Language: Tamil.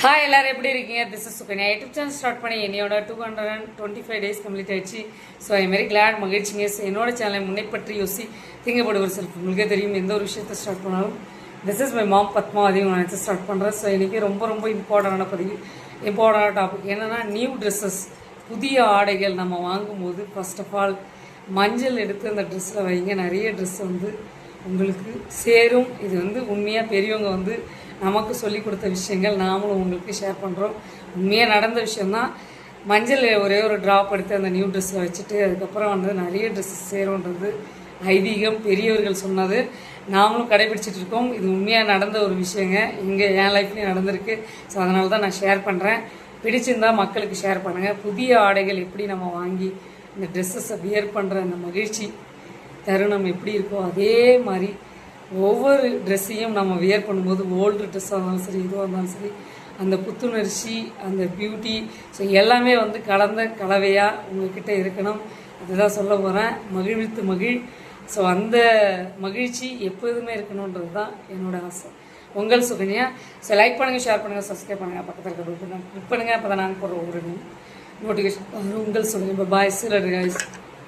ஹாய் எல்லாரும் எப்படி இருக்கீங்க? This is Sukanya. YouTube channel start பண்ணி என்னோட 225 டேஸ் கம்ப்ளீட் ஆயிடுச்சு. ஸோ ஐ வெரி கிளாட், மகிழ்ச்சிங்க. என்னோட சேனலை முன்னே பற்றி யோசி திங்கப்படு ஒரு செல்ஃப். உங்களுக்கே தெரியும், எந்த ஒரு விஷயத்தை ஸ்டார்ட் பண்ணாலும் this is my mom Padma அதையும் நினச்சி ஸ்டார்ட் பண்ணுறேன். ஸோ இன்றைக்கி ரொம்ப இம்பார்ட்டண்டான பதிவு, இம்பார்ட்டண்டான டாபிக் என்னென்னா நியூ ட்ரெஸ்ஸஸ், புதிய ஆடைகள் நம்ம வாங்கும்போது ஃபர்ஸ்ட் ஆஃப் ஆல் மஞ்சள் எடுத்து அந்த ட்ரெஸ்ஸில் வைங்க. நிறைய ட்ரெஸ் உங்களுக்கு சேரும். இது உண்மையாக பெரியவங்க நமக்கு சொல்லி கொடுத்த விஷயங்கள் நாமளும் உங்களுக்கு ஷேர் பண்ணுறோம். உண்மையாக நடந்த விஷயந்தான். மஞ்சள் ஒரே ஒரு ட்ராப் எடுத்து அந்த நியூ ட்ரெஸ்ஸில் வச்சுட்டு அதுக்கப்புறம் நிறைய ட்ரெஸ்ஸஸ் சேரும்ன்றது ஐதீகம், பெரியவர்கள் சொன்னது. நாமளும் கடைபிடிச்சிட்டு இருக்கோம். இது உண்மையாக நடந்த ஒரு விஷயங்க, என் லைஃப்லேயும் நடந்திருக்கு. ஸோ அதனால தான் நான் ஷேர் பண்ணுறேன். பிடிச்சிருந்தால் மக்களுக்கு ஷேர் பண்ணுங்கள். புதிய ஆடைகள் எப்படி நம்ம வாங்கி இந்த ட்ரெஸ்ஸஸை வியர் பண்ணுற அந்த மகிழ்ச்சி தருணம் எப்படி இருக்கோ அதே மாதிரி ஒவ்வொரு ட்ரெஸ்ஸையும் நம்ம வியர் பண்ணும்போது, ஓல்டு ட்ரெஸ்ஸாக இருந்தாலும் சரி, இதுவாக இருந்தாலும் சரி, அந்த புத்துணர்ச்சி, அந்த பியூட்டி, ஸோ எல்லாமே கலந்த கலவையாக உங்கள்கிட்ட இருக்கணும். அதுதான் சொல்ல போகிறேன். மகிழ்வித்து மகிழ். ஸோ அந்த மகிழ்ச்சி எப்போதுமே இருக்கணுன்றது தான் என்னோடய ஆசை. உங்கள் சுகன்யா. ஸோ லைக் பண்ணுங்கள், ஷேர் பண்ணுங்கள், சப்ஸ்கிரைப் பண்ணுங்கள், பக்கத்தில் இருக்க கிளிக் பண்ணுங்கள். அப்போ தான் நாங்கள் போடுற ஒவ்வொரு நோட்டிஃபிகேஷன் உங்கள் சுகன்யா. பாய், சிலர் கைஸ்.